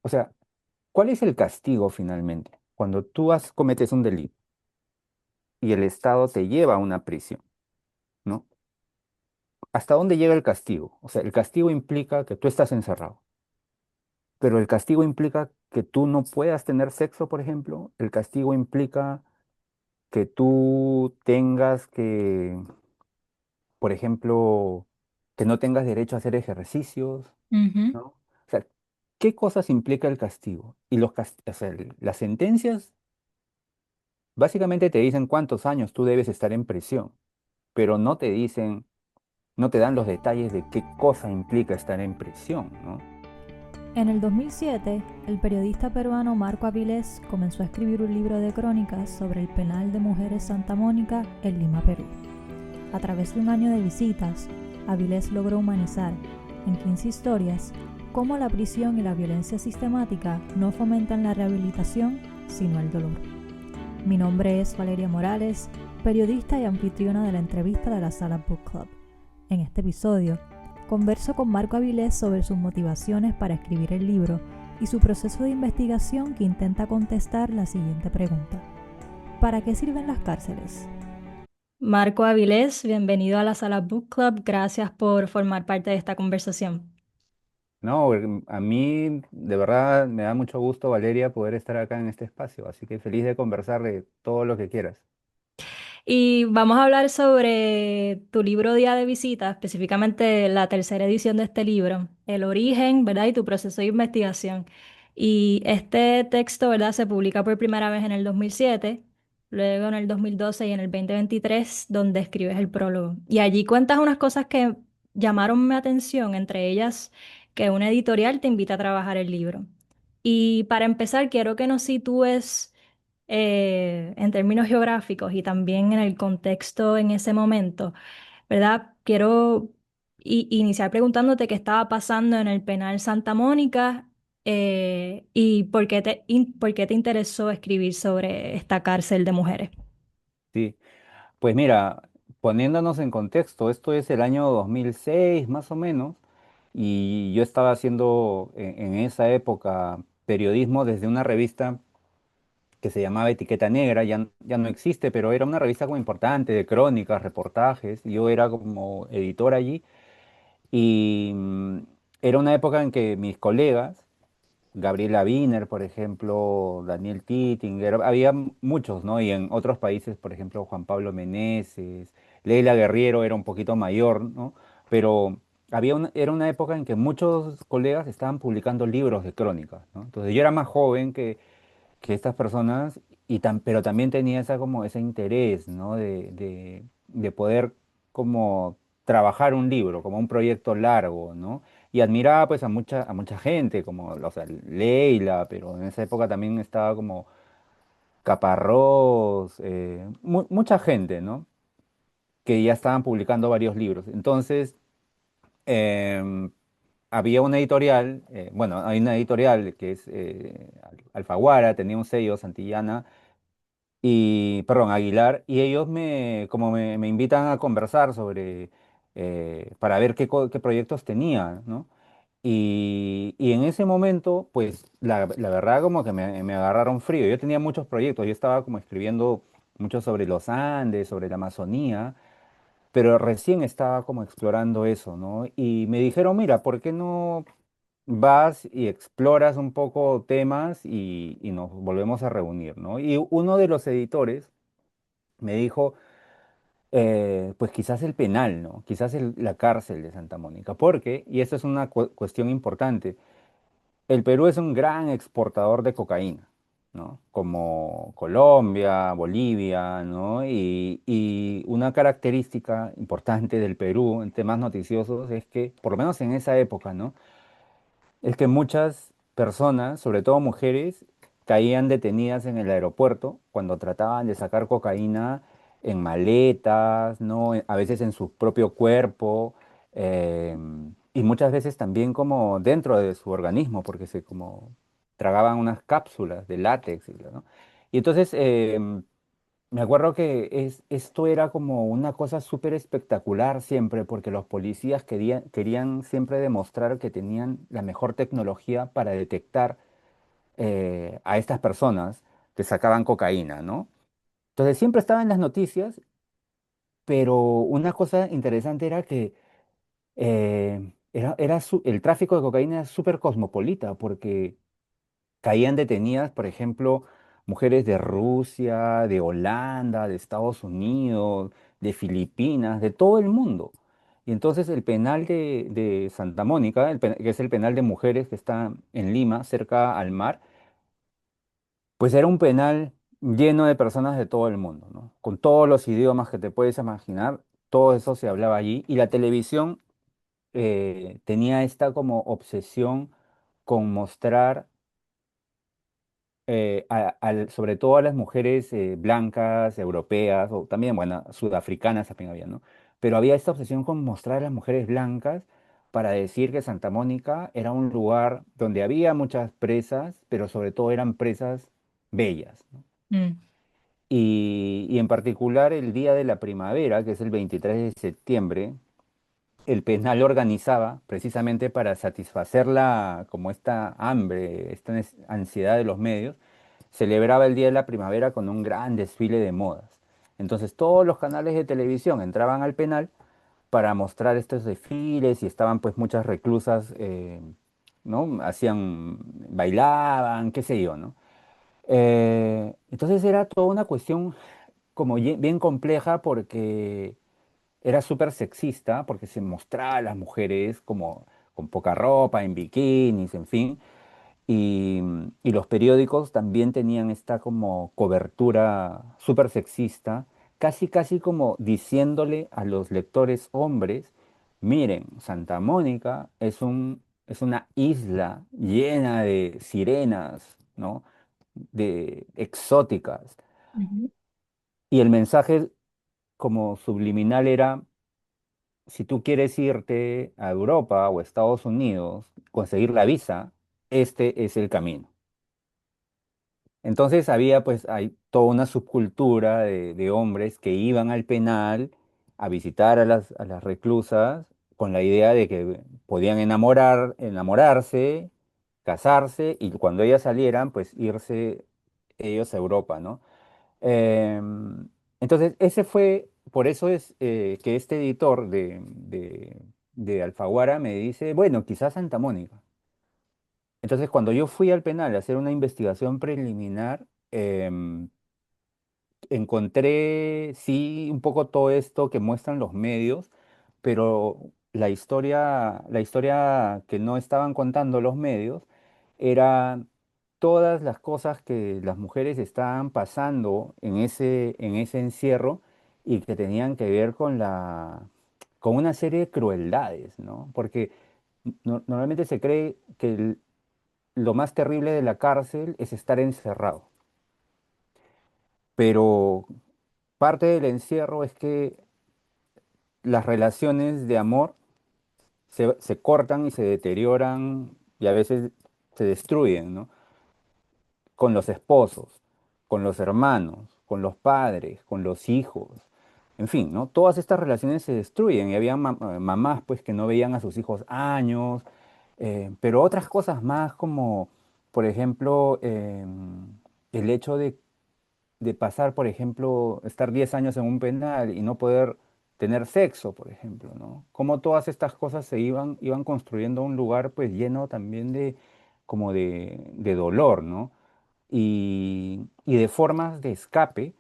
O sea, ¿cuál es el castigo finalmente? Cuando cometes un delito y el Estado te lleva a una prisión, ¿no? ¿Hasta dónde llega el castigo? O sea, el castigo implica que tú estás encerrado, pero el castigo implica que tú no puedas tener sexo, por ejemplo. El castigo implica que tú tengas que, por ejemplo, que no tengas derecho a hacer ejercicios, Ujú. ¿no? O sea, ¿qué cosas implica el castigo? Y o sea, las sentencias básicamente te dicen cuántos años tú debes estar en prisión, pero no te dicen, no te dan los detalles de qué cosa implica estar en prisión, ¿no? En el 2007, el periodista peruano Marco Avilés comenzó a escribir un libro de crónicas sobre el penal de mujeres Santa Mónica en Lima, Perú. A través de un año de visitas, Avilés logró humanizar, en 15 historias, cómo la prisión y la violencia sistemática no fomentan la rehabilitación, sino el dolor. Mi nombre es Valeria Morales, periodista y anfitriona de la entrevista de la Sala Book Club. En este episodio, converso con Marco Avilés sobre sus motivaciones para escribir el libro y su proceso de investigación que intenta contestar la siguiente pregunta. ¿Para qué sirven las cárceles? Marco Avilés, bienvenido a la Sala Book Club. Gracias por formar parte de esta conversación. No, a mí de verdad me da mucho gusto, Valeria, poder estar acá en este espacio, así que feliz de conversar de todo lo que quieras. Y vamos a hablar sobre tu libro Día de Visita, específicamente la tercera edición de este libro, el origen, ¿verdad? Y tu proceso de investigación. Y este texto, ¿verdad? Se publica por primera vez en el 2007, luego en el 2012 y en el 2023, donde escribes el prólogo. Y allí cuentas unas cosas que llamaron mi atención, entre ellas que una editorial te invita a trabajar el libro. Y para empezar, quiero que nos sitúes en términos geográficos y también en el contexto en ese momento, ¿verdad? Quiero iniciar preguntándote qué estaba pasando en el penal Santa Mónica y por qué te interesó escribir sobre esta cárcel de mujeres. Sí, pues mira, poniéndonos en contexto, esto es el año 2006 más o menos, y yo estaba haciendo en esa época periodismo desde una revista que se llamaba Etiqueta Negra, ya no existe, pero era una revista como importante de crónicas, reportajes, y yo era como editor allí, y era una época en que mis colegas, Gabriela Wiener, por ejemplo, Daniel Titinger, había muchos, ¿no? Y en otros países, por ejemplo, Juan Pablo Meneses, Leila Guerriero era un poquito mayor, ¿no? Pero era una época en que muchos colegas estaban publicando libros de crónicas, ¿no? Entonces yo era más joven que estas personas, pero también tenía como ese interés, ¿no? De poder como trabajar un libro, como un proyecto largo, ¿no? Y admiraba pues a mucha gente, como, o sea, Leila, pero en esa época también estaba como Caparrós, mucha gente, ¿no? Que ya estaban publicando varios libros. Entonces, em, había una editorial, bueno, hay una editorial que es Alfaguara, tenía un sello, Santillana, perdón, Aguilar, y ellos me invitan a conversar para ver qué proyectos tenía, ¿no? Y en ese momento, pues, la verdad como que me agarraron frío. Yo tenía muchos proyectos, yo estaba como escribiendo mucho sobre los Andes, sobre la Amazonía, pero recién estaba como explorando eso, ¿no? Y me dijeron, mira, ¿por qué no vas y exploras un poco temas y nos volvemos a reunir, ¿no? Y uno de los editores me dijo, pues quizás el penal, ¿no? Quizás la cárcel de Santa Mónica, porque, y esto es una cuestión importante, el Perú es un gran exportador de cocaína, ¿no? Como Colombia, Bolivia, ¿no? Y una característica importante del Perú en temas noticiosos es que, por lo menos en esa época, ¿no? Es que muchas personas, sobre todo mujeres, caían detenidas en el aeropuerto cuando trataban de sacar cocaína en maletas, ¿no? A veces en su propio cuerpo, eh, y muchas veces también como dentro de su organismo, porque se como tragaban unas cápsulas de látex, ¿no? Y entonces me acuerdo que esto era como una cosa súper espectacular siempre, porque los policías querían siempre demostrar que tenían la mejor tecnología para detectar. a estas personas que sacaban cocaína, ¿no? Entonces siempre estaba en las noticias, pero una cosa interesante era que el tráfico de cocaína era súper cosmopolita, porque caían detenidas, por ejemplo, mujeres de Rusia, de Holanda, de Estados Unidos, de Filipinas, de todo el mundo. Y entonces el penal de Santa Mónica, que es el penal de mujeres que está en Lima, cerca al mar, pues era un penal lleno de personas de todo el mundo, ¿no? Con todos los idiomas que te puedes imaginar, todo eso se hablaba allí. Y la televisión tenía esta como obsesión con mostrar sobre todo a las mujeres blancas, europeas, o también, bueno, sudafricanas también había, ¿no? Pero había esta obsesión con mostrar a las mujeres blancas para decir que Santa Mónica era un lugar donde había muchas presas, pero sobre todo eran presas bellas, ¿no? Mm, Y en particular el día de la primavera, que es el 23 de septiembre, el penal organizaba precisamente para satisfacer como esta hambre, esta ansiedad de los medios, celebraba el Día de la Primavera con un gran desfile de modas. Entonces todos los canales de televisión entraban al penal para mostrar estos desfiles y estaban pues muchas reclusas, ¿no? Bailaban, qué sé yo, ¿no? Entonces era toda una cuestión como bien compleja porque era súper sexista, porque se mostraba a las mujeres como con poca ropa, en bikinis, en fin. Y los periódicos también tenían esta como cobertura súper sexista, casi casi como diciéndole a los lectores hombres, miren, Santa Mónica es una isla llena de sirenas, ¿no? De exóticas. ujú, Y el mensaje como subliminal era, si tú quieres irte a Europa o Estados Unidos, conseguir la visa, este es el camino. Entonces había pues hay toda una subcultura de hombres que iban al penal a visitar a las reclusas con la idea de que podían enamorarse, casarse y cuando ellas salieran pues irse ellos a Europa, ¿no? Entonces por eso es que este editor de Alfaguara me dice, bueno, quizás Santa Mónica. Entonces, cuando yo fui al penal a hacer una investigación preliminar, encontré, sí, un poco todo esto que muestran los medios, pero la historia que no estaban contando los medios era todas las cosas que las mujeres estaban pasando en ese encierro y que tenían que ver con una serie de crueldades, ¿no? Porque normalmente se cree que lo más terrible de la cárcel es estar encerrado, pero parte del encierro es que las relaciones de amor se cortan y se deterioran y a veces se destruyen, ¿no? Con los esposos, con los hermanos, con los padres, con los hijos, en fin, ¿no? Todas estas relaciones se destruyen y había mamás pues que no veían a sus hijos años, pero otras cosas más como, por ejemplo, el hecho de pasar, por ejemplo, estar 10 años en un penal y no poder tener sexo, por ejemplo, ¿no? Cómo todas estas cosas iban construyendo un lugar pues lleno también como de dolor, ¿no? Y de formas de escape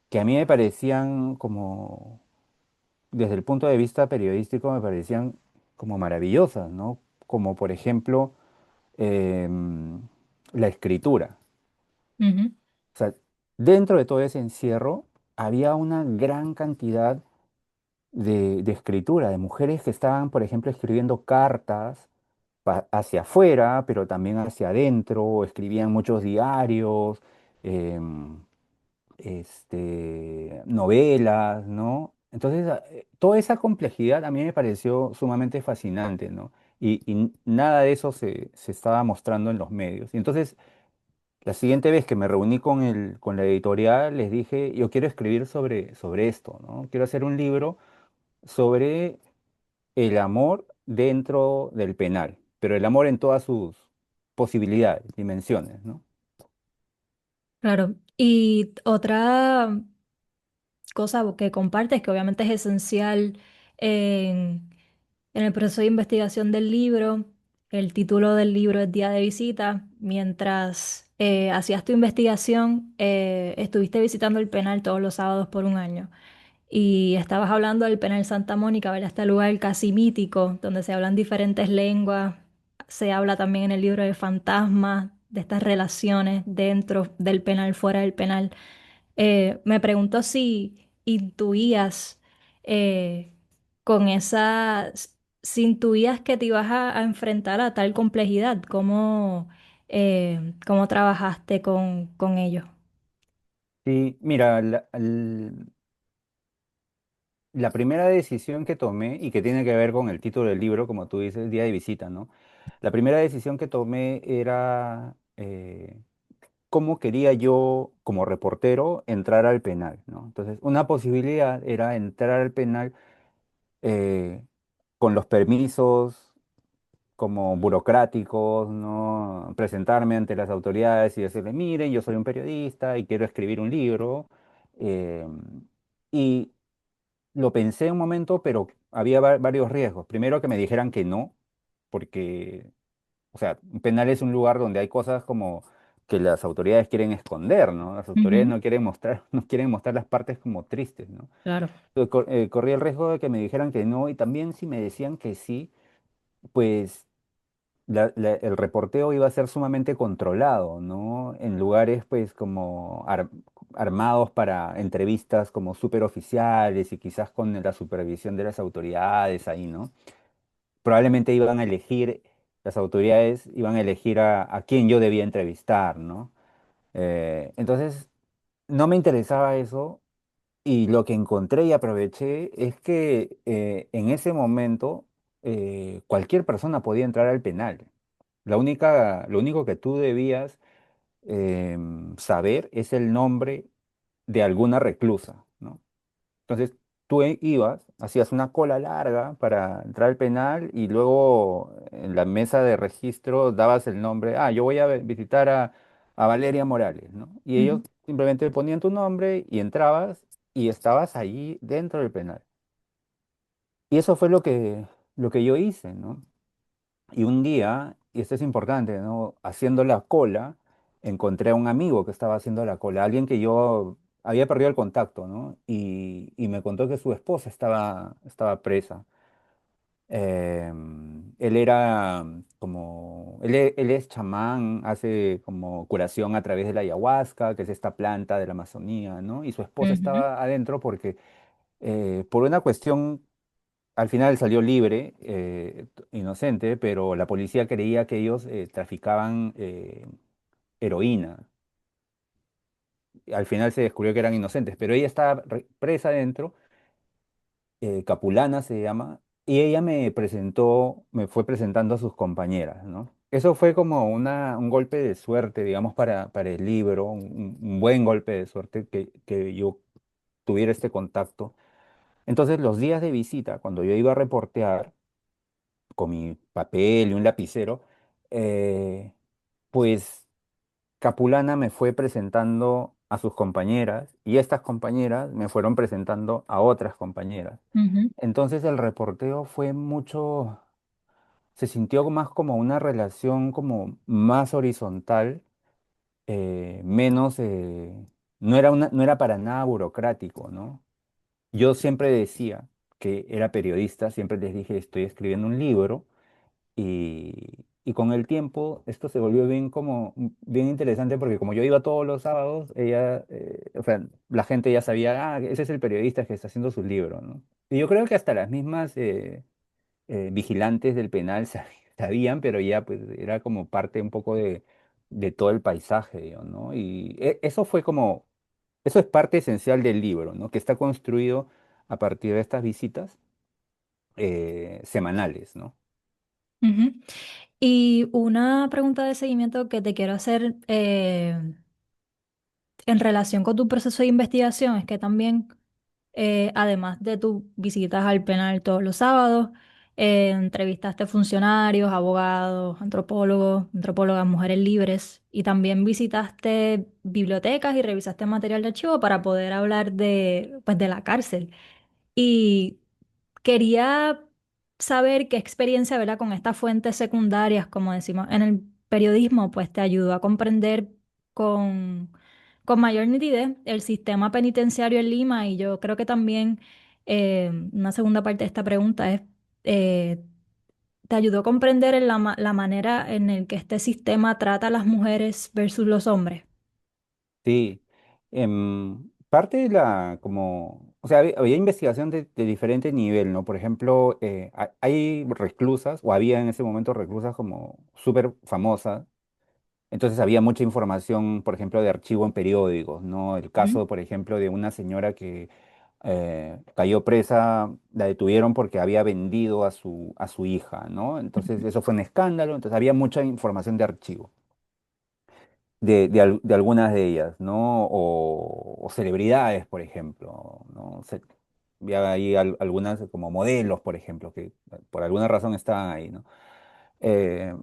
que a mí me parecían como, desde el punto de vista periodístico, me parecían como maravillosas, ¿no? Como por ejemplo em, la escritura. ujú, O sea, dentro de todo ese encierro había una gran cantidad de escritura, de mujeres que estaban, por ejemplo, escribiendo cartas hacia afuera, pero también hacia adentro, escribían muchos diarios, em, novelas, ¿no? Entonces, toda esa complejidad a mí me pareció sumamente fascinante, ¿no? Y nada de eso se estaba mostrando en los medios. Y entonces, la siguiente vez que me reuní con la editorial, les dije, yo quiero escribir sobre esto, ¿no? Quiero hacer un libro sobre el amor dentro del penal, pero el amor en todas sus posibilidades, dimensiones, ¿no? Claro. Y otra cosa que compartes, que obviamente es esencial en, en el proceso de investigación del libro. El título del libro es Día de Visita. Mientras hacías tu investigación, estuviste visitando el penal todos los sábados por un año. Y estabas hablando del penal Santa Mónica, ¿verdad? Este lugar casi mítico, donde se hablan diferentes lenguas. Se habla también en el libro de fantasmas, de estas relaciones dentro del penal, fuera del penal. Me pregunto si intuías eh, con esa, si intuías que te ibas a enfrentar a tal complejidad, cómo trabajaste con ello. Sí, mira, la primera decisión que tomé y que tiene que ver con el título del libro, como tú dices, Día de Visita, ¿no? La primera decisión que tomé era cómo quería yo, como reportero, entrar al penal, ¿no? Entonces, una posibilidad era entrar al penal eh, con los permisos como burocráticos, ¿no? Presentarme ante las autoridades y decirle, miren, yo soy un periodista y quiero escribir un libro. eh, y lo pensé un momento, pero había varios riesgos. Primero que me dijeran que no, porque, o sea, un penal es un lugar donde hay cosas como que las autoridades quieren esconder, ¿no? Las autoridades Ujú. no quieren mostrar, no quieren mostrar las partes como tristes, ¿no? Claro. Entonces, corría el riesgo de que me dijeran que no, y también si me decían que sí, pues el reporteo iba a ser sumamente controlado, ¿no? En lugares pues como armados para entrevistas como superoficiales y quizás con la supervisión de las autoridades ahí, ¿no? Probablemente iban a elegir, las autoridades iban a elegir a quién yo debía entrevistar, ¿no? Entonces, no me interesaba eso y lo que encontré y aproveché es que en ese momento cualquier persona podía entrar al penal. Lo único que tú debías saber es el nombre de alguna reclusa, ¿no? Entonces, tú ibas, hacías una cola larga para entrar al penal y luego en la mesa de registro dabas el nombre, yo voy a visitar a Valeria Morales, ¿no? Y ellos Ujú, simplemente ponían tu nombre y entrabas y estabas allí dentro del penal. Y eso fue lo que yo hice, ¿no? Y un día, y esto es importante, ¿no? Haciendo la cola, encontré a un amigo que estaba haciendo la cola, alguien que yo había perdido el contacto, ¿no? Y me contó que su esposa estaba presa. Él era como, él es chamán, hace como curación a través de la ayahuasca, que es esta planta de la Amazonía, ¿no? Y su esposa ujú, estaba adentro porque por una cuestión al final salió libre, inocente, pero la policía creía que ellos traficaban heroína. Al final se descubrió que eran inocentes, pero ella estaba presa dentro, Capulana se llama, y ella me fue presentando a sus compañeras, ¿no? Eso fue como un golpe de suerte, digamos, para el libro, un buen golpe de suerte que yo tuviera este contacto. Entonces, los días de visita, cuando yo iba a reportear, con mi papel y un lapicero, eh, pues Capulana me fue presentando a sus compañeras y estas compañeras me fueron presentando a otras compañeras. ujú, Entonces el reporteo fue mucho, se sintió más como una relación como más horizontal, menos, no era para nada burocrático, ¿no? Yo siempre decía que era periodista, siempre les dije, estoy escribiendo un libro. Y con el tiempo esto se volvió bien como bien interesante porque como yo iba todos los sábados, o sea, la gente ya sabía, ese es el periodista que está haciendo su libro, ¿no? Y yo creo que hasta las mismas vigilantes del penal sabían, pero ya pues era como parte un poco de todo el paisaje, digo, ¿no? Y eso fue como, eso es parte esencial del libro, ¿no? Que está construido a partir de estas visitas semanales, ¿no? ujú. Y una pregunta de seguimiento que te quiero hacer en relación con tu proceso de investigación es que también, además de tus visitas al penal todos los sábados, Entrevistaste funcionarios, abogados, antropólogos, antropólogas, mujeres libres y también visitaste bibliotecas y revisaste material de archivo para poder hablar de, pues, de la cárcel. Y quería saber qué experiencia, ¿verdad? Con estas fuentes secundarias, como decimos en el periodismo, pues te ayudó a comprender con, con mayor nitidez el sistema penitenciario en Lima. Y yo creo que también una segunda parte de esta pregunta es, eh, ¿te ayudó a comprender en la manera en el que este sistema trata a las mujeres versus los hombres? Sí, parte de como, o sea, había investigación de diferente nivel, ¿no? Por ejemplo, hay reclusas, o había en ese momento reclusas como súper famosas, entonces había mucha información, por ejemplo, de archivo en periódicos, ¿no? El Ujú, caso, por ejemplo, de una señora que cayó presa, la detuvieron porque había vendido a su hija, ¿no? Entonces eso fue un escándalo, entonces había mucha información de archivo de algunas de ellas, ¿no? O celebridades, por ejemplo, ¿no? Había ahí algunas como modelos, por ejemplo, que por alguna razón estaban ahí, ¿no?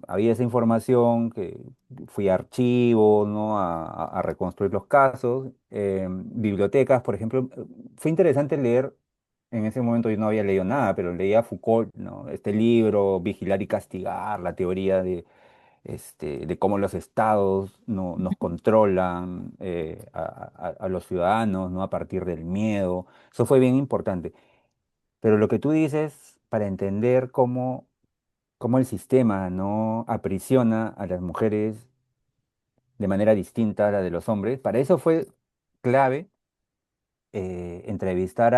Había esa información que fui a archivos, ¿no? A reconstruir los casos. Bibliotecas, por ejemplo, fue interesante leer. En ese momento yo no había leído nada, pero leía Foucault, ¿no? Este libro, Vigilar y Castigar, la teoría de cómo los estados nos controlan a los ciudadanos, ¿no? A partir del miedo. Eso fue bien importante. Pero lo que tú dices, para entender cómo el sistema no aprisiona a las mujeres de manera distinta a la de los hombres, para eso fue clave entrevistar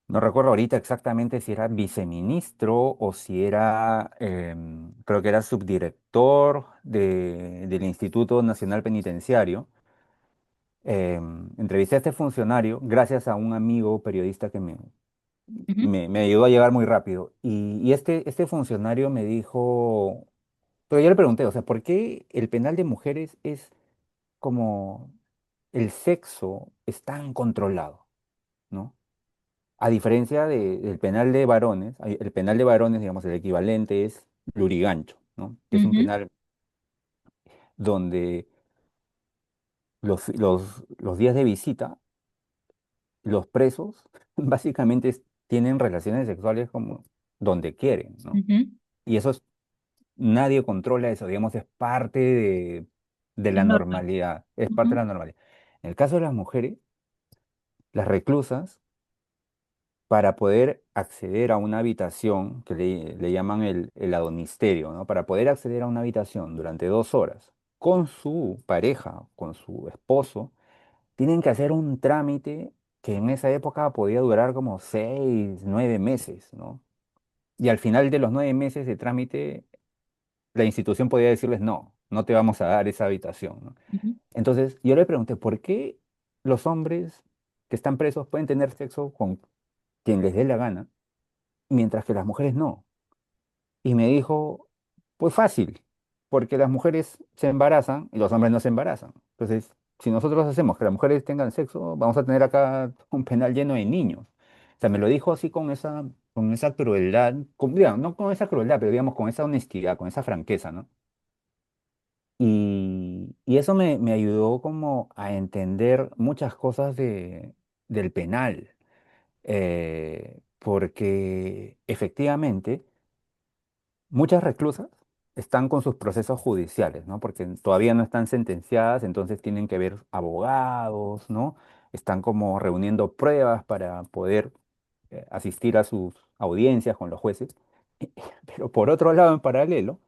no recuerdo ahorita exactamente si era viceministro o si era, creo que era subdirector del Instituto Nacional Penitenciario. Entrevisté a este funcionario gracias a un amigo periodista que ujú, me ayudó a llegar muy rápido. Y este funcionario me dijo, pero yo le pregunté, o sea, ¿por qué el penal de mujeres es como el sexo es tan controlado, ¿no? A diferencia del penal de varones, el penal de varones, digamos, el equivalente es Lurigancho, ¿no? Que es un ujú, penal donde los días de visita, los presos básicamente tienen relaciones sexuales como donde quieren, ¿no? ujú. Y nadie controla eso, digamos, es parte de la Es normal. normalidad, es parte de Ujú, la normalidad. En el caso de las mujeres, las reclusas, para poder acceder a una habitación, que le llaman el adonisterio, ¿no? Para poder acceder a una habitación durante 2 horas con su pareja, con su esposo, tienen que hacer un trámite que en esa época podía durar como 6, 9 meses, ¿no? Y al final de los 9 meses de trámite, la institución podía decirles, no, no te vamos a dar esa habitación, ¿no? ujú, Entonces, yo le pregunté, ¿por qué los hombres que están presos pueden tener sexo con quien les dé la gana, mientras que las mujeres no? Y me dijo, pues fácil, porque las mujeres se embarazan y los hombres no se embarazan. Entonces, si nosotros hacemos que las mujeres tengan sexo, vamos a tener acá un penal lleno de niños. O sea, me lo dijo así con esa crueldad, digamos, no con esa crueldad, pero digamos con esa honestidad, con esa franqueza, ¿no? Y eso me ayudó como a entender muchas cosas del penal, porque efectivamente muchas reclusas están con sus procesos judiciales, ¿no? Porque todavía no están sentenciadas, entonces tienen que ver abogados, ¿no? Están como reuniendo pruebas para poder asistir a sus audiencias con los jueces. Pero por otro lado, en paralelo,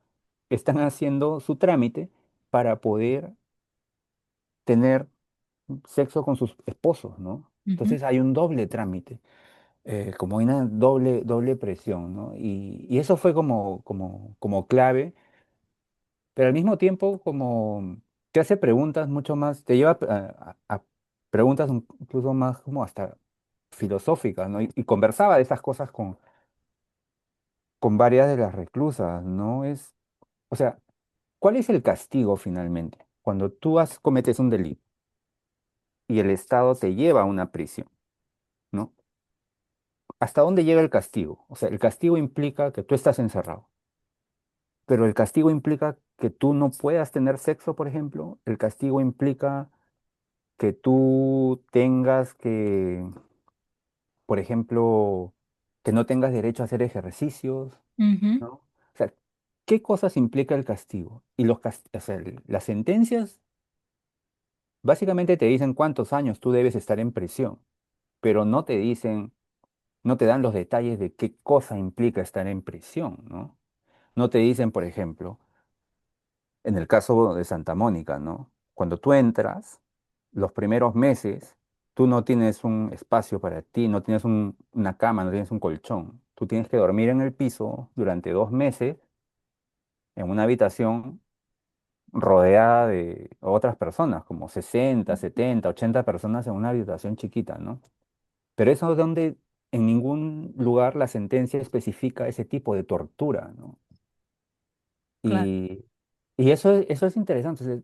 están haciendo su trámite para poder tener sexo con sus esposos, ¿no? ujú, Entonces hay un doble trámite, como hay una doble presión, ¿no? Y eso fue como clave, pero al mismo tiempo como te hace preguntas mucho más, te lleva a preguntas incluso más como hasta filosóficas, ¿no? Y conversaba de esas cosas con varias de las reclusas, ¿no? O sea, ¿cuál es el castigo finalmente? Cuando tú cometes un delito y el Estado te lleva a una prisión, ¿no? ¿hasta dónde llega el castigo? O sea, el castigo implica que tú estás encerrado, pero el castigo implica que tú no puedas tener sexo, por ejemplo. El castigo implica que tú tengas que, por ejemplo, que no tengas derecho a hacer ejercicios, Ujú. ¿no? O sea, ¿qué cosas implica el castigo? Y o sea, las sentencias básicamente te dicen cuántos años tú debes estar en prisión, pero no te dicen, no te dan los detalles de qué cosa implica estar en prisión, ¿no? No te dicen, por ejemplo, en el caso de Santa Mónica, ¿no? Cuando tú entras, los primeros meses, tú no tienes un espacio para ti, no tienes una cama, no tienes un colchón. Tú tienes que dormir en el piso durante 2 meses en una habitación rodeada de otras personas, como 60, 70, 80 personas en una habitación chiquita, ¿no? Pero eso es donde en ningún lugar la sentencia especifica ese tipo de tortura, ¿no? Claro. Y, y eso es interesante. O sea,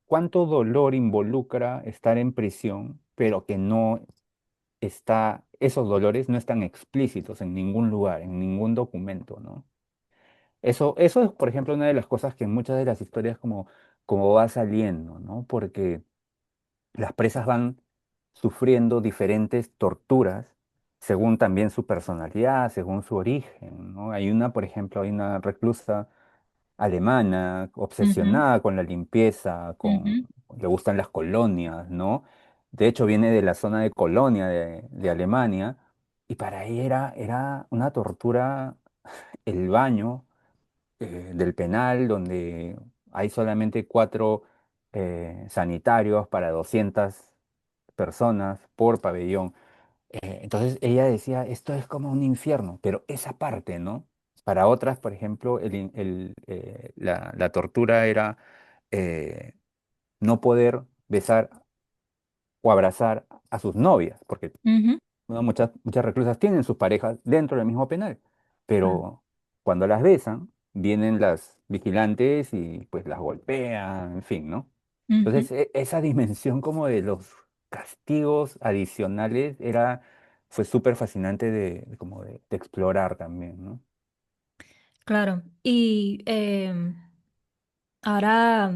cuánto dolor involucra estar en prisión, pero que no está, esos dolores no están explícitos en ningún lugar, en ningún documento, ¿no? Eso es, por ejemplo, una de las cosas que en muchas de las historias como va saliendo, ¿no? Porque las presas van sufriendo diferentes torturas según también su personalidad, según su origen, ¿no? Hay una, por ejemplo, hay una reclusa alemana, Ujú, obsesionada con la limpieza, ujú, le gustan las colonias, ¿no? De hecho, viene de la zona de Colonia de Alemania, y para ella era una tortura el baño del penal, donde hay solamente 4 sanitarios para 200 personas por pabellón. Entonces ella decía, esto es como un infierno, pero esa parte, ¿no? Para otras, por ejemplo, la tortura era eh, no poder besar o abrazar a sus novias, porque ujú. ¿no? Muchas reclusas tienen sus parejas dentro del mismo penal, Claro. pero cuando las besan, vienen las vigilantes y pues las golpean, en fin, ¿no? Ujú. Entonces, esa dimensión como de los castigos adicionales fue súper fascinante de explorar también, ¿no? Claro. Y ahora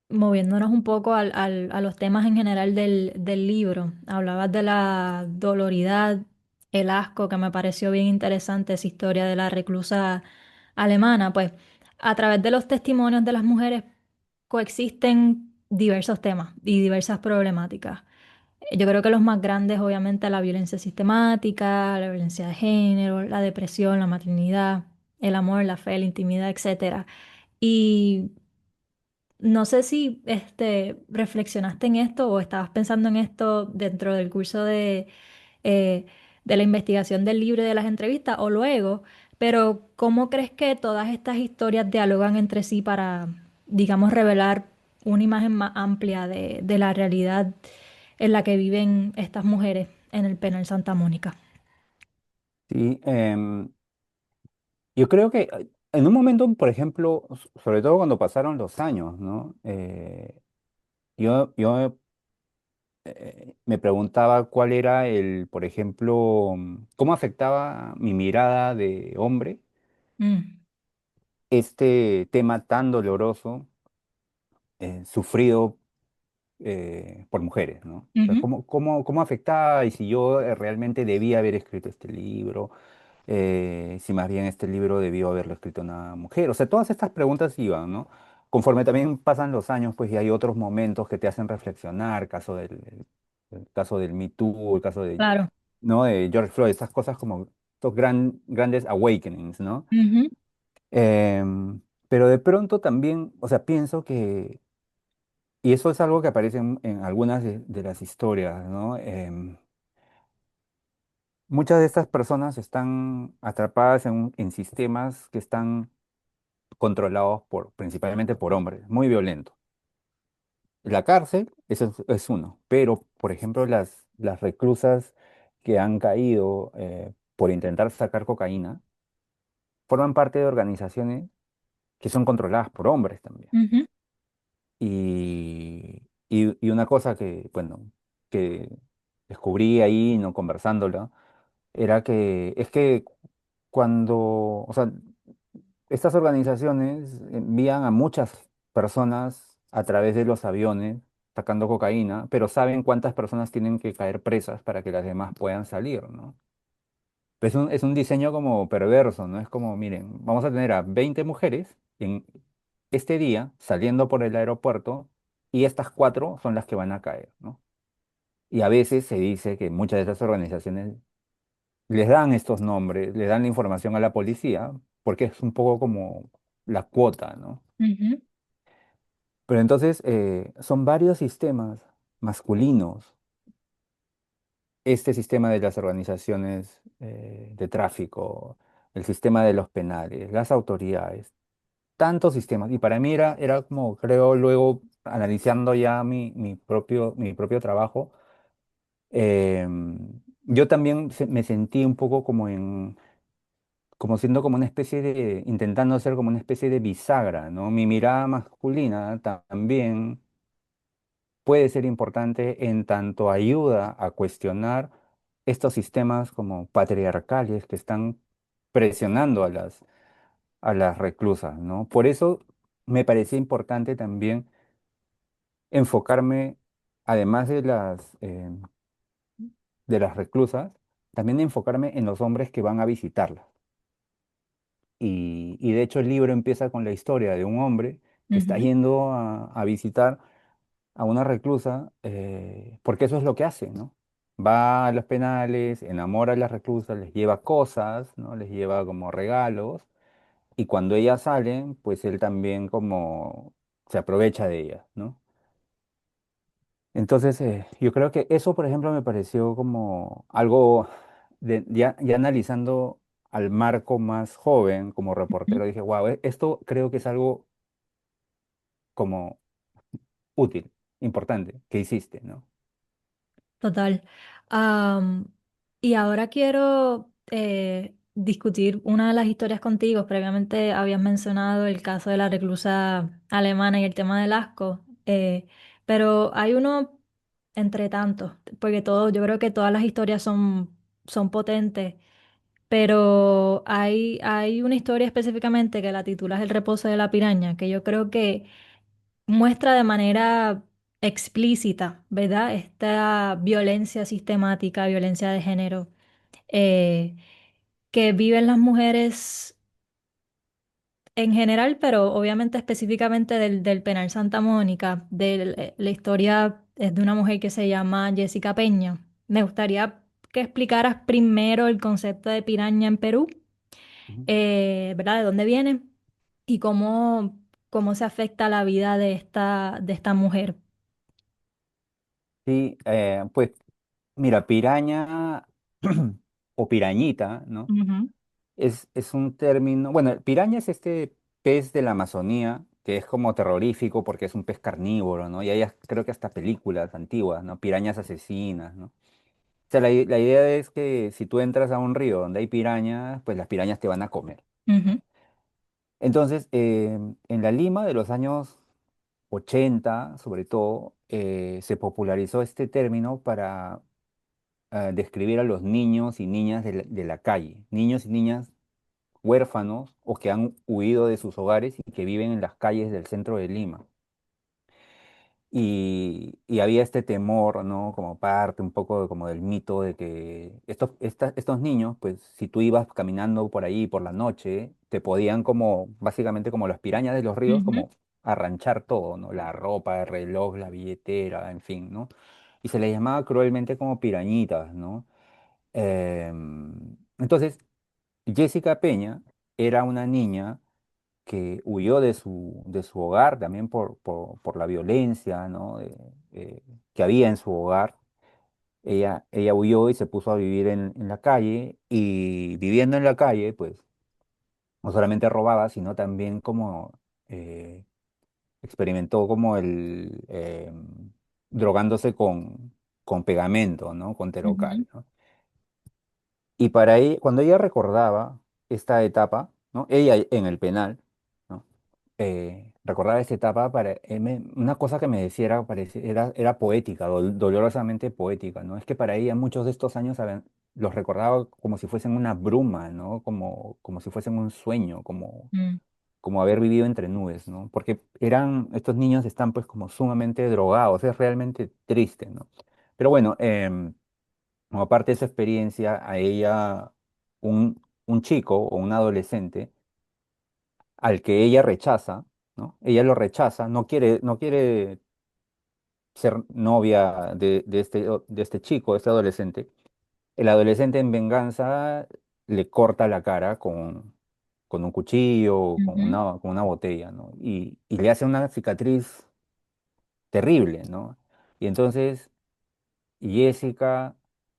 moviéndonos un poco a los temas en general del libro, hablabas de la doloridad, el asco, que me pareció bien interesante esa historia de la reclusa alemana. Pues a través de los testimonios de las mujeres coexisten diversos temas y diversas problemáticas. Yo creo que los más grandes, obviamente, la violencia sistemática, la violencia de género, la depresión, la maternidad, el amor, la fe, la intimidad, etcétera. Y no sé si reflexionaste en esto o estabas pensando en esto dentro del curso eh, de la investigación del libro y de las entrevistas o luego, pero ¿cómo crees que todas estas historias dialogan entre sí para, digamos, revelar una imagen más amplia de la realidad en la que viven estas mujeres en el penal Santa Mónica? Sí, yo creo que en un momento, por ejemplo, sobre todo cuando pasaron los años, ¿no? Yo me preguntaba cuál era por ejemplo, cómo afectaba mi mirada de hombre Mm, este tema tan doloroso sufrido por mujeres, ¿no? O sea, ujú. cómo afectaba y si yo realmente debía haber escrito este libro, si más bien este libro debió haberlo escrito una mujer. O sea, todas estas preguntas iban, ¿no? Conforme también pasan los años, pues y hay otros momentos que te hacen reflexionar, el caso del Me Too, el caso Claro. ¿no? De George Floyd, estas cosas como estos grandes awakenings, ¿no? Ujú, Pero de pronto también, o sea, pienso que, y eso es algo que aparece en algunas de las historias, ¿no? Muchas de estas personas están atrapadas en sistemas que están controlados principalmente por hombres, muy violentos. La cárcel, eso es uno, pero, por ejemplo, las reclusas que han caído por intentar sacar cocaína, forman parte de organizaciones que son controladas por hombres también. ujú, Y una cosa que, bueno, que descubrí ahí, ¿no? Conversándolo, era que es que cuando, o sea, estas organizaciones envían a muchas personas a través de los aviones sacando cocaína, pero saben cuántas personas tienen que caer presas para que las demás puedan salir, ¿no? Es un diseño como perverso, ¿no? Es como, miren, vamos a tener a 20 mujeres en este día saliendo por el aeropuerto y estas cuatro son las que van a caer, ¿no? Y a veces se dice que muchas de estas organizaciones les dan estos nombres, les dan la información a la policía, porque es un poco como la cuota, ¿no? Ujú, Pero entonces son varios sistemas masculinos. Este sistema de las organizaciones de tráfico, el sistema de los penales, las autoridades, tantos sistemas. Y para mí era como, creo, luego analizando ya mi propio trabajo, yo también me sentí un poco como como siendo como una especie intentando ser como una especie de bisagra, ¿no? Mi mirada masculina también puede ser importante en tanto ayuda a cuestionar estos sistemas como patriarcales que están presionando a a las reclusas, ¿no? Por eso me parecía importante también enfocarme, además de de las reclusas, también enfocarme en los hombres que van a visitarlas. Y de hecho el libro empieza con la historia de un hombre que está ujú, yendo a visitar a una reclusa, porque eso es lo que hace, ¿no? Va a los penales, enamora a las reclusas, les lleva cosas, ¿no? Les lleva como regalos, y cuando ellas salen, pues él también como se aprovecha de ellas, ¿no? Entonces, yo creo que eso, por ejemplo, me pareció como algo, ya analizando al Marco más joven como ujú. reportero, dije, wow, esto creo que es algo como útil, importante, que hiciste, ¿no? Total. Am, y ahora quiero discutir una de las historias contigo. Previamente habías mencionado el caso de la reclusa alemana y el tema del asco, pero hay uno entre tantos, porque yo creo que todas las historias son potentes, pero hay una historia específicamente que la titulas El reposo de la piraña, que yo creo que muestra de manera explícita, ¿verdad? Esta violencia sistemática, violencia de género, eh, que viven las mujeres en general, pero obviamente específicamente del penal Santa Mónica. La historia es de una mujer que se llama Jessica Peña. Me gustaría que explicaras primero el concepto de piraña en Perú, Ujú. ¿verdad? ¿De dónde viene? Y cómo se afecta la vida de esta mujer. Sí, pues mira, piraña o pirañita, ¿no? Ujú, Es un término, bueno, piraña es este pez de la Amazonía que es como terrorífico porque es un pez carnívoro, ¿no? Y hay creo que hasta películas antiguas, ¿no? Pirañas asesinas, ¿no? O sea, la idea es que si tú entras a un río donde hay pirañas, pues las pirañas te van a comer, ¿no? ujú, Entonces, en la Lima de los años 80, sobre todo, se popularizó este término para describir a los niños y niñas de la calle, niños y niñas huérfanos o que han huido de sus hogares y que viven en las calles del centro de Lima. Y había este temor, ¿no? Como parte un poco como del mito de que estos niños, pues si tú ibas caminando por ahí por la noche, te podían como, básicamente como las pirañas de los ríos, ujú, como arranchar todo, ¿no? La ropa, el reloj, la billetera, en fin, ¿no? Y se les llamaba cruelmente como pirañitas, ¿no? Entonces, Jessica Peña era una niña que huyó de de su hogar también por la violencia, ¿no? Que había en su hogar. Ella huyó y se puso a vivir en la calle y viviendo en la calle, pues no solamente robaba, sino también como eh, experimentó como drogándose con pegamento, ¿no? Con ujú, Terocal, ¿no? Y cuando ella recordaba esta etapa, ¿no? Ella en el penal, ¿no? recordaba esa etapa, una cosa que me decía era poética, dolorosamente poética, ¿no? Es que para ella muchos de estos años los recordaba como si fuesen una bruma, ¿no? Como si fuesen un sueño, Mm, como haber vivido entre nubes, ¿no? Porque estos niños están pues como sumamente drogados, es realmente triste, ¿no? Pero bueno, como parte de esa experiencia, a ella, un chico o un adolescente al que ella rechaza, ¿no? Ella lo rechaza, no quiere ser novia de este chico, de este adolescente. El adolescente en venganza le corta la cara con un cuchillo, ujú, con una botella, ¿no? Y le hace una cicatriz terrible, ¿no? Y entonces Jessica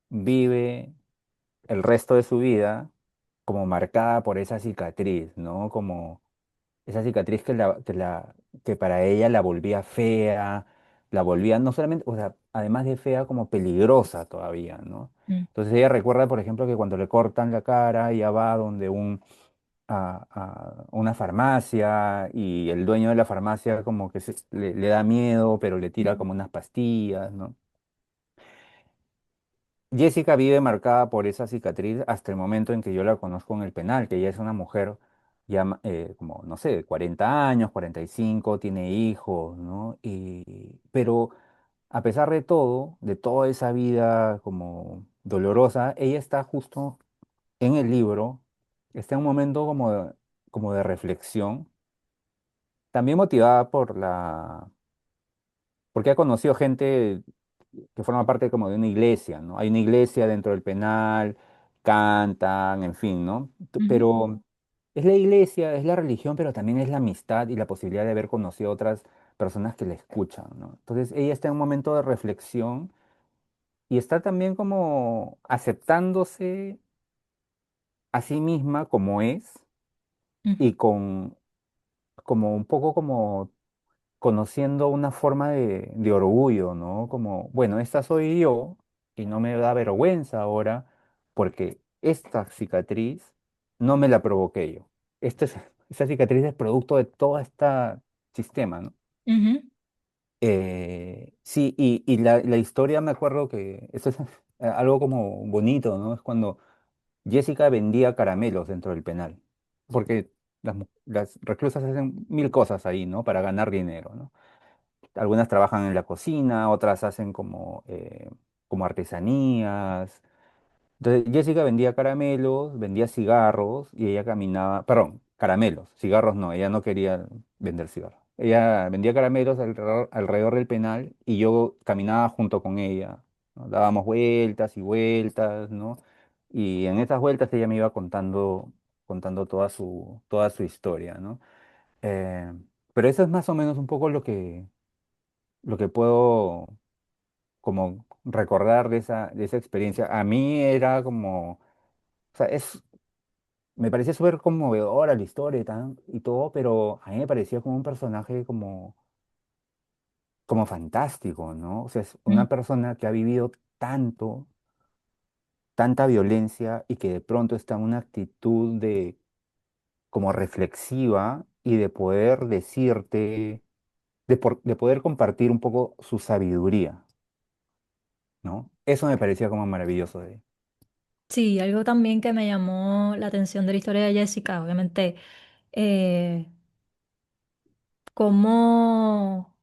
vive el resto de su vida como marcada por esa cicatriz, ¿no? Como esa cicatriz que para ella la volvía fea, la volvía no solamente, o sea, además de fea, como peligrosa todavía, ¿no? mm, Entonces ella recuerda, por ejemplo, que cuando le cortan la cara, ella va donde a una farmacia y el dueño de la farmacia como que le da miedo, pero le tira mm, como unas pastillas, ¿no? Jessica vive marcada por esa cicatriz hasta el momento en que yo la conozco en el penal, que ella es una mujer ya como, no sé, 40 años, 45, tiene hijos, ¿no? Pero a pesar de todo, de toda esa vida como dolorosa, ella está justo en el libro, está en un momento como de reflexión, también motivada porque ha conocido gente que forma parte como de una iglesia, ¿no? Hay una iglesia dentro del penal, cantan, en fin, ¿no? ujú, Pero es la iglesia, es la religión, pero también es la amistad y la posibilidad de haber conocido a otras personas que la escuchan, ¿no? Entonces ella está en un momento de reflexión y está también como aceptándose a sí misma como es ujú, y como un poco como conociendo una forma de orgullo, ¿no? Como, bueno, esta soy yo y no me da vergüenza ahora porque esta cicatriz no me la provoqué yo. Esta cicatriz es producto de todo este sistema, ¿no? ujú, Sí, y la historia me acuerdo que eso es algo como bonito, ¿no? Es cuando Jessica vendía caramelos dentro del penal, porque las reclusas hacen mil cosas ahí, ¿no? Para ganar dinero, ¿no? Algunas trabajan en la cocina, otras hacen como artesanías. Entonces Jessica vendía caramelos, vendía cigarros y ella caminaba, perdón, caramelos, cigarros no, ella no quería vender cigarros. Ella vendía caramelos alrededor del penal y yo caminaba junto con ella, ¿no? Dábamos vueltas y vueltas, ¿no? Y en esas vueltas ella me iba contando toda su historia, ¿no? Eh, pero eso es más o menos un poco lo que puedo como recordar de esa experiencia. A mí era como, o sea, me parecía súper conmovedora la historia y todo, pero a mí me parecía como un personaje como fantástico, ¿no? O sea, es mm. una persona que ha vivido tanto, tanta violencia y que de pronto está en una actitud de como reflexiva y de poder decirte, de poder compartir un poco su sabiduría, ¿no? Eso me parecía como maravilloso de. Sí, algo también que me llamó la atención de la historia de Jessica, obviamente, eh, cómo,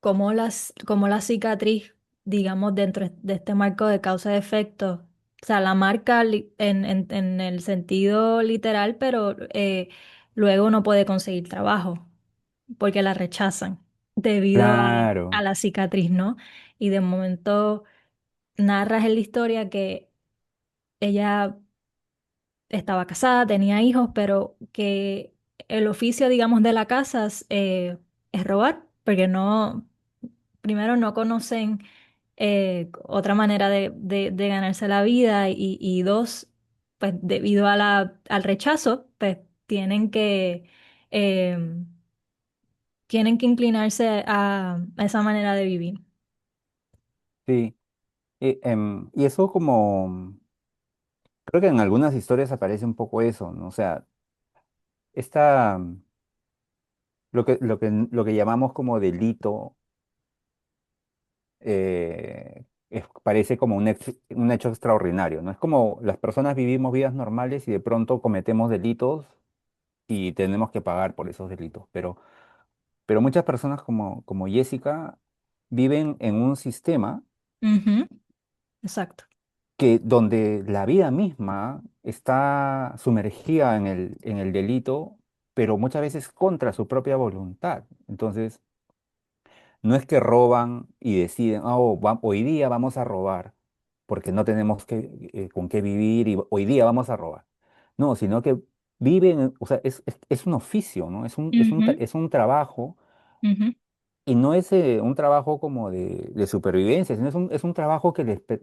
cómo la cicatriz, digamos, dentro de este marco de causa y efecto, o sea, la marca en el sentido literal, pero luego no puede conseguir trabajo porque la rechazan debido a Claro, la cicatriz, ¿no? Y de momento narras en la historia que ella estaba casada, tenía hijos, pero que el oficio, digamos, de la casa es robar, porque no, primero no conocen otra manera de ganarse la vida y dos, pues debido a al rechazo, pues tienen que, eh, tienen que inclinarse a esa manera de vivir. sí. Y eso como, creo que en algunas historias aparece un poco eso, ¿no? O sea, esta, lo que llamamos como delito parece como un hecho extraordinario, ¿no? Es como las personas vivimos vidas normales y de pronto cometemos delitos y tenemos que pagar por esos delitos. Pero muchas personas como Jessica viven en un sistema Ujú, exacto. donde la vida misma está sumergida en el delito, pero muchas veces contra su propia voluntad. Entonces, no es que roban y deciden, "Oh, hoy día vamos a robar, porque no tenemos con qué vivir y hoy día vamos a robar". No, sino que viven, o sea, es un oficio, ¿no? Ujú, Es un trabajo ujú, y no es un trabajo como de supervivencia, sino es un trabajo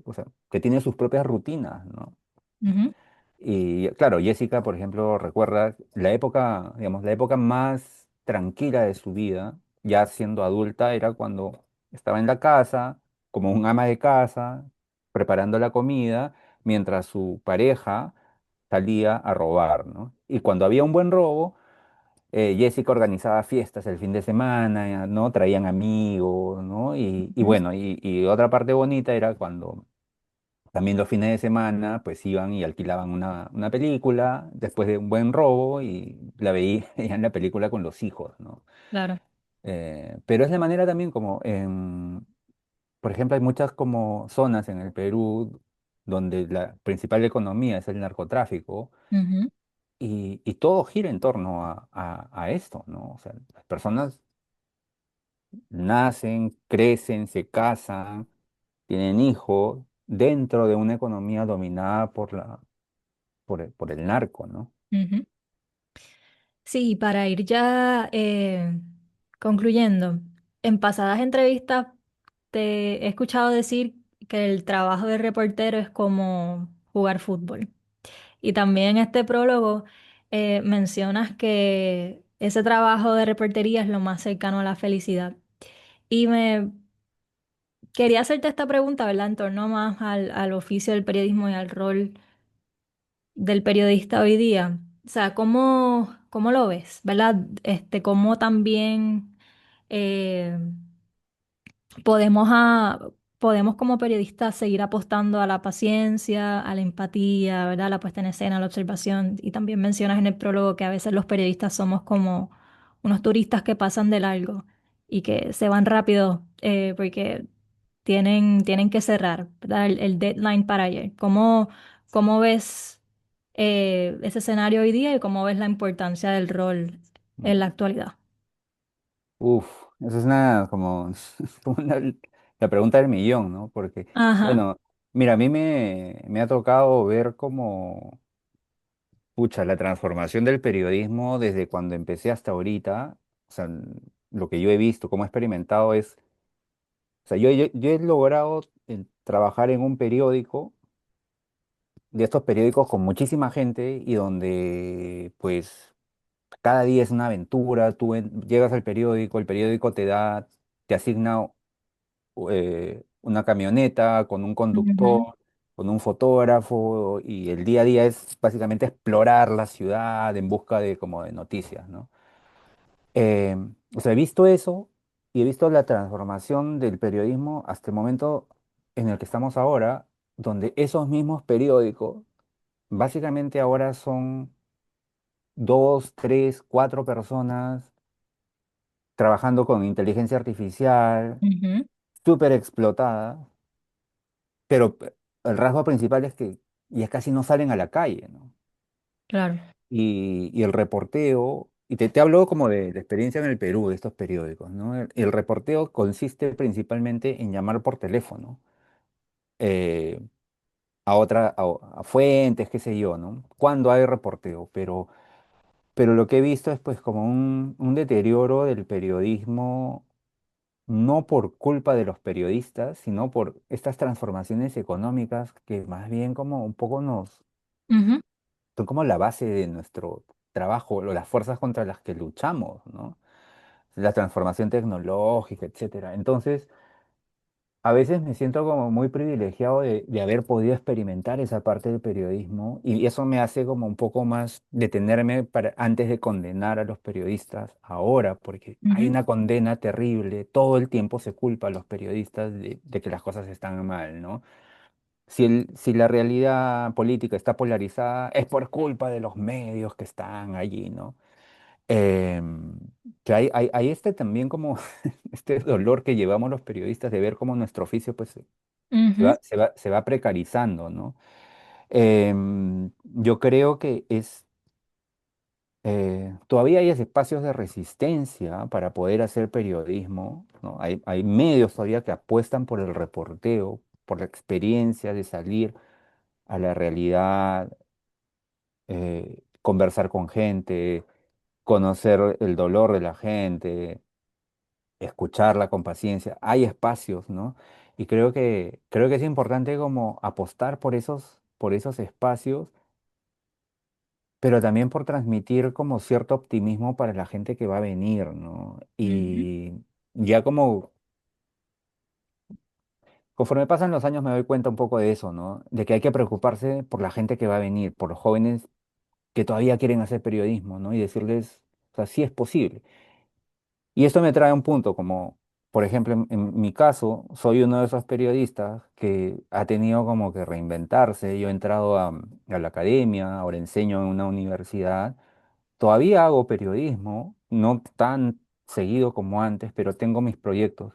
o sea, que tiene sus propias rutinas, ¿no? ujú, Y claro, Jessica, por ejemplo, recuerda la época, digamos, la época más tranquila de su vida, ya siendo adulta, era cuando estaba en la casa, como un ama de casa, preparando la comida, mientras su pareja salía a robar, ¿no? Y cuando había un buen robo, Jessica organizaba fiestas el fin de semana, ¿no? Traían amigos, ¿no? Y ujú. bueno, y otra parte bonita era cuando también los fines de semana, pues iban y alquilaban una película después de un buen robo y la veían la película con los hijos, ¿no? Claro. Pero es de manera también como, por ejemplo, hay muchas como zonas en el Perú donde la principal economía es el narcotráfico Ujú, y todo gira en torno a esto, ¿no? O sea, las personas nacen, crecen, se casan, tienen hijos dentro de una economía dominada por el narco, ¿no? ujú. Sí, para ir ya concluyendo, en pasadas entrevistas te he escuchado decir que el trabajo de reportero es como jugar fútbol. Y también en este prólogo mencionas que ese trabajo de reportería es lo más cercano a la felicidad. Y me quería hacerte esta pregunta, ¿verdad? En torno más al oficio del periodismo y al rol del periodista hoy día. O sea, ¿cómo lo ves? ¿Verdad? ¿Cómo también eh, podemos, podemos como periodistas seguir apostando a la paciencia, a la empatía, ¿verdad? A la puesta en escena, a la observación? Y también mencionas en el prólogo que a veces los periodistas somos como unos turistas que pasan de largo y que se van rápido porque tienen que cerrar, ¿verdad? El deadline para ayer. ¿Cómo ves ese escenario hoy día y cómo ves la importancia del rol en la actualidad? Uf, eso es una como, como la pregunta del millón, ¿no? Porque, Ajá. bueno, mira, a mí me ha tocado ver como, pucha, la transformación del periodismo desde cuando empecé hasta ahorita. O sea, lo que yo he visto, cómo he experimentado o sea, yo he logrado trabajar en un periódico, de estos periódicos con muchísima gente y donde, pues, cada día es una aventura. Tú llegas al periódico, el periódico te asigna una camioneta con un Ujú, conductor, con un fotógrafo, y el día a día es básicamente explorar la ciudad en busca de como de noticias, ¿no? Eh, o sea, he visto eso y he visto la transformación del periodismo hasta el momento en el que estamos ahora, donde esos mismos periódicos básicamente ahora son dos, tres, cuatro personas trabajando con inteligencia artificial, ujú, súper explotada. Pero el rasgo principal es que ya casi no salen a la calle, ¿no? claro. Y el reporteo, y te hablo como de experiencia en el Perú, de estos periódicos, ¿no? El reporteo consiste principalmente en llamar por teléfono eh, a fuentes, qué sé yo, ¿no? Cuando hay reporteo, pero lo que he visto es pues como un deterioro del periodismo, no por culpa de los periodistas, sino por estas transformaciones económicas que más bien como un poco Ujú, son como la base de nuestro trabajo, o las fuerzas contra las que luchamos, ¿no? La transformación tecnológica, etcétera. Entonces, a veces me siento como muy privilegiado de haber podido experimentar esa parte del periodismo y eso me hace como un poco más detenerme para, antes de condenar a los periodistas ahora, porque hay Ujú, una condena terrible, todo el tiempo se culpa a los periodistas de que las cosas están mal, ¿no? Si la realidad política está polarizada, es por culpa de los medios que están allí, ¿no? Em, que hay este también como este dolor que llevamos los periodistas de ver cómo nuestro oficio pues ujú, se va precarizando, ¿no? Yo creo que todavía hay espacios de resistencia para poder hacer periodismo, ¿no? Hay medios todavía que apuestan por el reporteo, por la experiencia de salir a la realidad, conversar con gente, conocer el dolor de la gente, escucharla con paciencia. Hay espacios, ¿no? Y creo que es importante como apostar por esos espacios, pero también por transmitir como cierto optimismo para la gente que va a venir, ¿no? ujú, Y ya como conforme pasan los años me doy cuenta un poco de eso, ¿no? De que hay que preocuparse por la gente que va a venir, por los jóvenes que todavía quieren hacer periodismo, ¿no? Y decirles, o sea, sí es posible. Y esto me trae un punto, como por ejemplo en mi caso, soy uno de esos periodistas que ha tenido como que reinventarse. Yo he entrado a la academia, ahora enseño en una universidad, todavía hago periodismo, no tan seguido como antes, pero tengo mis proyectos.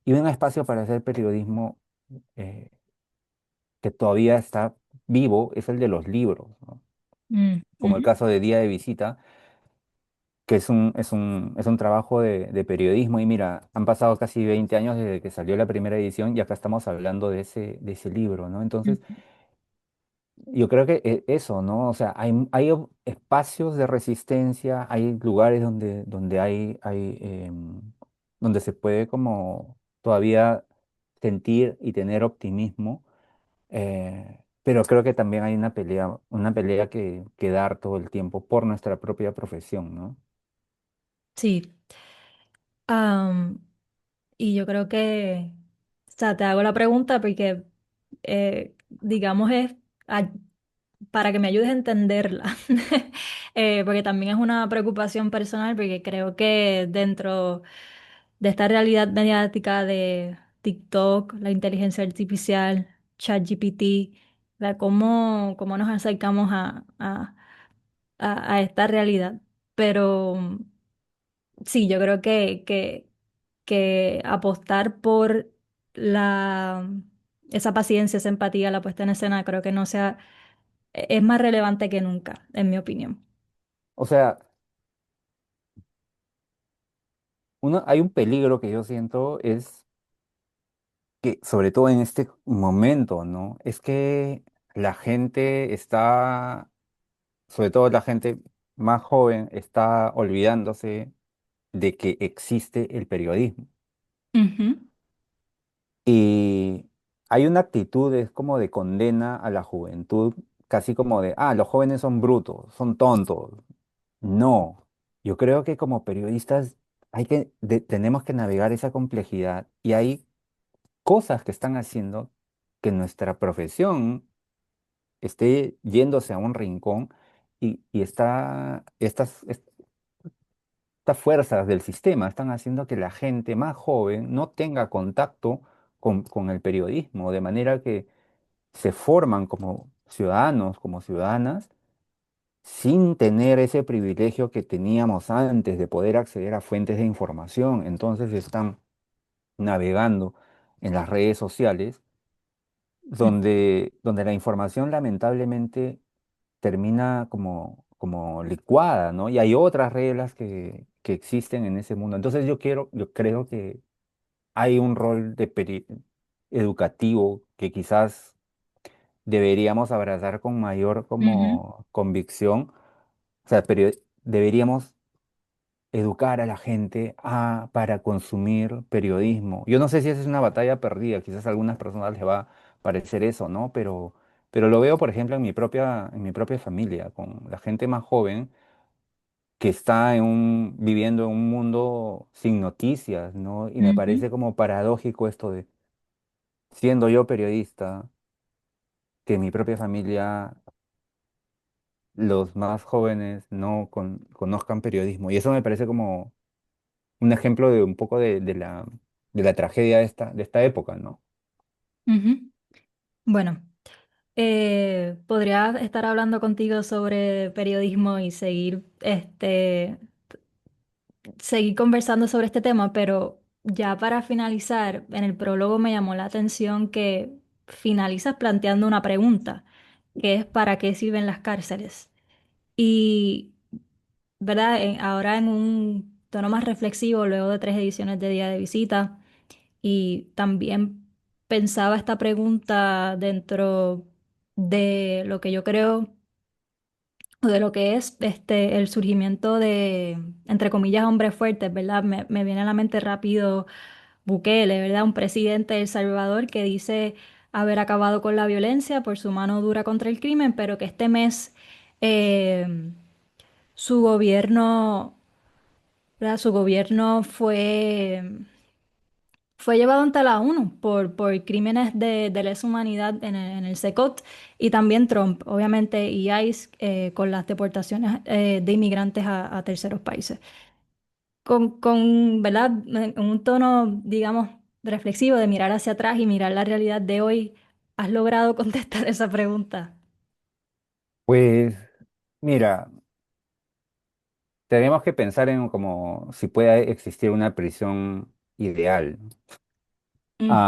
Y un espacio para hacer periodismo eh, que todavía está vivo es el de los libros, ¿no? mm, Como el ujú, caso de Día de Visita que es un trabajo de periodismo. Y mira, han pasado casi 20 años desde que salió la primera edición y acá estamos hablando de ese libro, ¿no? Entonces, ujú. yo creo que eso, ¿no? O sea, hay espacios de resistencia, hay lugares donde donde se puede como todavía sentir y tener optimismo, pero creo que también hay una pelea que dar todo el tiempo por nuestra propia profesión, ¿no? Sí. Am, y yo creo que, o sea, te hago la pregunta porque, digamos, es a- para que me ayudes a entenderla. Porque también es una preocupación personal, porque creo que dentro de esta realidad mediática de TikTok, la inteligencia artificial, ChatGPT, ¿verdad? ¿Cómo nos acercamos a esta realidad? Pero sí, yo creo que apostar por la, esa paciencia, esa empatía, la puesta en escena, creo que no sea, es más relevante que nunca, en mi opinión. O sea, hay un peligro que yo siento es que, sobre todo en este momento, ¿no? Es que la gente está, sobre todo la gente más joven, está olvidándose de que existe el periodismo. Ujú, Y hay una actitud, es como de condena a la juventud, casi como de, los jóvenes son brutos, son tontos. No, yo creo que como periodistas tenemos que navegar esa complejidad y hay cosas que están haciendo que nuestra profesión esté yéndose a un rincón y estas fuerzas del sistema están haciendo que la gente más joven no tenga contacto con el periodismo, de manera que se forman como ciudadanos, como ciudadanas, sin tener ese privilegio que teníamos antes de poder acceder a fuentes de información. Entonces están navegando en las redes sociales donde la información lamentablemente termina como licuada, ¿no? Y hay otras reglas que existen en ese mundo. Entonces yo creo que hay un rol educativo que quizás deberíamos abrazar con mayor ujú, como convicción. O sea, deberíamos educar a la gente para consumir periodismo. Yo no sé si esa es una batalla perdida, quizás a algunas personas les va a parecer eso, ¿no? Pero lo veo, por ejemplo, en mi propia familia, con la gente más joven que está viviendo en un mundo sin noticias, ¿no? Y me ujú. parece como paradójico esto siendo yo periodista, que mi propia familia, los más jóvenes, no conozcan periodismo. Y eso me parece como un ejemplo de un poco de la tragedia de esta época, ¿no? Ujú. Bueno, podría estar hablando contigo sobre periodismo y seguir conversando sobre este tema, pero ya para finalizar, en el prólogo me llamó la atención que finalizas planteando una pregunta, que es ¿para qué sirven las cárceles? Y, ¿verdad? Ahora en un tono más reflexivo, luego de 3 ediciones de Día de Visita, y también pensaba esta pregunta dentro de lo que yo creo o de lo que es el surgimiento de, entre comillas, hombres fuertes, ¿verdad? Me viene a la mente rápido Bukele, ¿verdad? Un presidente de El Salvador que dice haber acabado con la violencia por su mano dura contra el crimen, pero que este mes eh, su gobierno, ¿verdad? Su gobierno fue llevado ante la ONU por crímenes de lesa humanidad en el SECOT y también Trump, obviamente, y ICE con las deportaciones de inmigrantes a terceros países. ¿Verdad? En un tono, digamos, reflexivo de mirar hacia atrás y mirar la realidad de hoy, ¿has logrado contestar esa pregunta? Pues, mira, tenemos que pensar en como si puede existir una prisión ideal. Mm,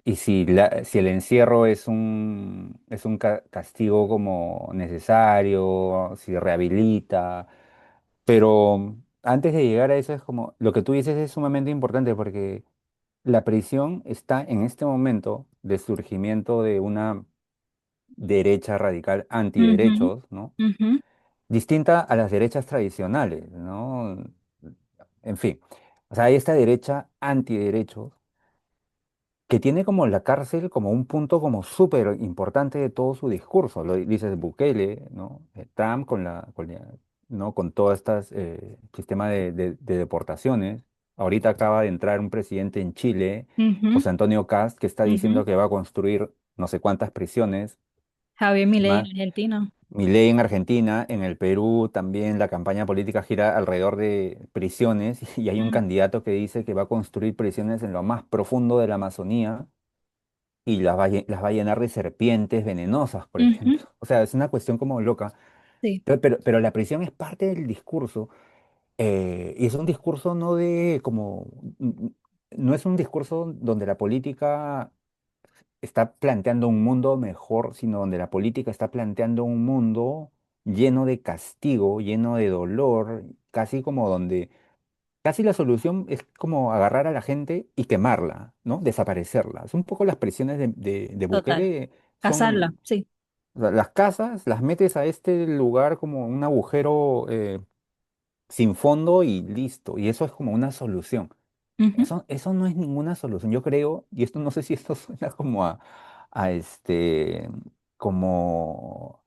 Y si, si el encierro es un castigo como necesario, si rehabilita, pero antes de llegar a eso es como, lo que tú dices es sumamente importante porque la prisión está en este momento de surgimiento de una derecha radical ujú, antiderechos, ¿no? ujú, Distinta a las derechas tradicionales, ¿no? En fin, o sea, hay esta derecha antiderechos que tiene como la cárcel como un punto como súper importante de todo su discurso. Lo dices Bukele, ¿no? Trump ¿no? Con todo este sistema de deportaciones. Ahorita acaba de entrar un presidente en Chile, ujú, José Antonio Kast, que está ujú. diciendo que va a construir no sé cuántas prisiones Javier Milei en más. Argentina. Milei en Argentina, en el Perú también la campaña política gira alrededor de prisiones y hay un Mm, candidato que dice que va a construir prisiones en lo más profundo de la Amazonía y las va a llenar de serpientes venenosas, por ujú, ejemplo. O sea, es una cuestión como loca. sí, Pero la prisión es parte del discurso y es un discurso no de como, no es un discurso donde la política está planteando un mundo mejor, sino donde la política está planteando un mundo lleno de castigo, lleno de dolor, casi como donde casi la solución es como agarrar a la gente y quemarla, ¿no? Desaparecerla. Es un poco las presiones de total. Bukele Casarla, son, sí. o sea, las casas las metes a este lugar como un agujero sin fondo y listo. Y eso es como una solución. Ujú, Eso no es ninguna solución. Yo creo, y esto no sé si esto suena como a como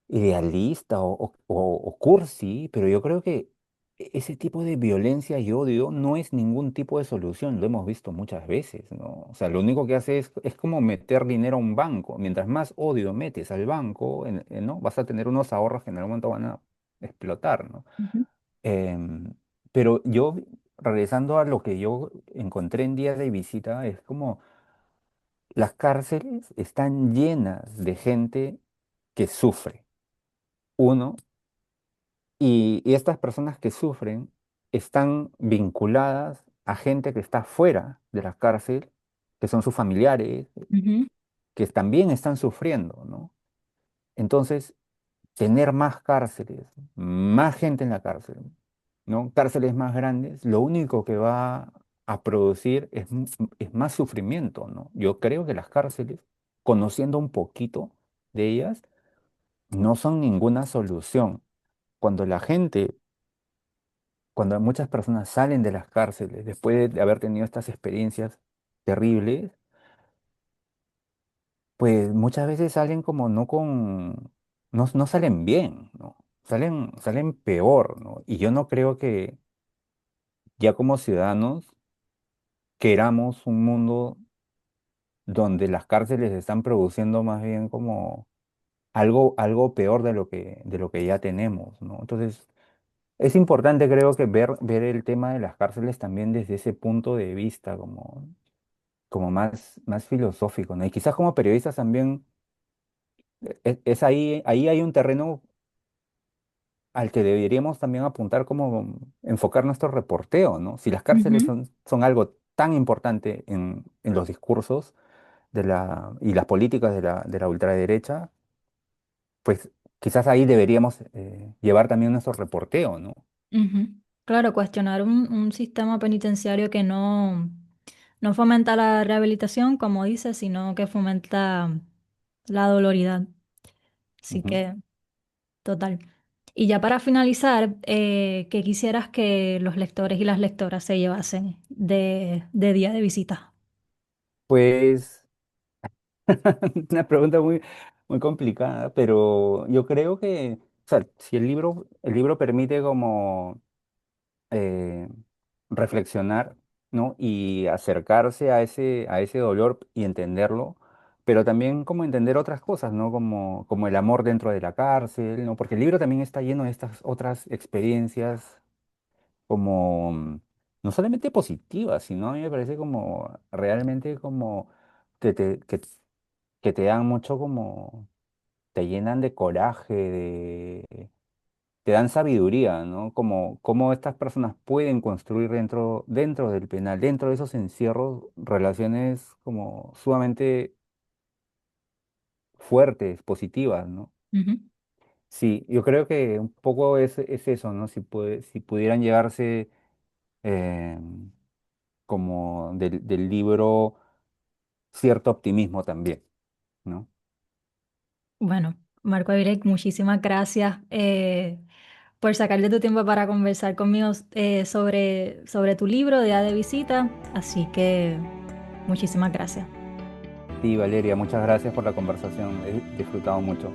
idealista o cursi, pero yo creo que ese tipo de violencia y odio no es ningún tipo de solución, lo hemos visto muchas veces, ¿no? O sea, lo único que hace es como meter dinero a un banco. Mientras más odio metes al banco, ¿no? Vas a tener unos ahorros que en algún momento van a explotar, ¿no? ujú, Em, pero yo, regresando a lo que yo encontré en día de visita, es como las cárceles están llenas de gente que sufre. Uno, y estas personas que sufren están vinculadas a gente que está fuera de la cárcel, que son sus familiares, ujú, que también están sufriendo, ¿no? Entonces, tener más cárceles, más gente en la cárcel, ¿no? Cárceles más grandes, lo único que va a producir es más sufrimiento, ¿no? Yo creo que las cárceles, conociendo un poquito de ellas, no son ninguna solución. Cuando la gente cuando muchas personas salen de las cárceles después de haber tenido estas experiencias terribles, pues muchas veces salen como no salen bien, ¿no? Salen peor, ¿no? Y yo no creo que ya como ciudadanos queramos un mundo donde las cárceles están produciendo más bien como algo peor de lo que ya tenemos, ¿no? Entonces, es importante, creo que ver el tema de las cárceles también desde ese punto de vista, como más filosófico, ¿no? Y quizás como periodistas también, es ahí hay un terreno al que deberíamos también apuntar como enfocar nuestro reporteo, ¿no? Si las cárceles Ujú, son algo tan importante en los discursos y las políticas de la ultraderecha, pues quizás ahí deberíamos llevar también nuestro reporteo, ¿no? ujú. Claro, cuestionar un sistema penitenciario que no fomenta la rehabilitación, como dices, sino que fomenta la doloridad. Así Ujú. que, total. Y ya para finalizar, ¿qué quisieras que los lectores y las lectoras se llevasen de día de visita? Pues una pregunta muy complicada, pero yo creo que, o sea, si el libro permite como eh, reflexionar, ¿no? Y acercarse a ese dolor y entenderlo, pero también como entender otras cosas, ¿no? Como el amor dentro de la cárcel, ¿no? Porque el libro también está lleno de estas otras experiencias como no solamente positivas, sino a mí me parece como realmente como que que te dan mucho como, te llenan de coraje, te dan sabiduría, ¿no? Como estas personas pueden construir dentro del penal, dentro de esos encierros, relaciones como sumamente fuertes, positivas, ¿no? Ujú. Sí, yo creo que un poco es eso, ¿no? Si pudieran llevarse eh, como del libro cierto optimismo también, ¿no? Bueno, Marco Avirek, muchísimas gracias por sacarte tu tiempo para conversar conmigo sobre tu libro, Día de Visita. Así que muchísimas gracias. Sí, Valeria, muchas gracias por la conversación, he disfrutado mucho.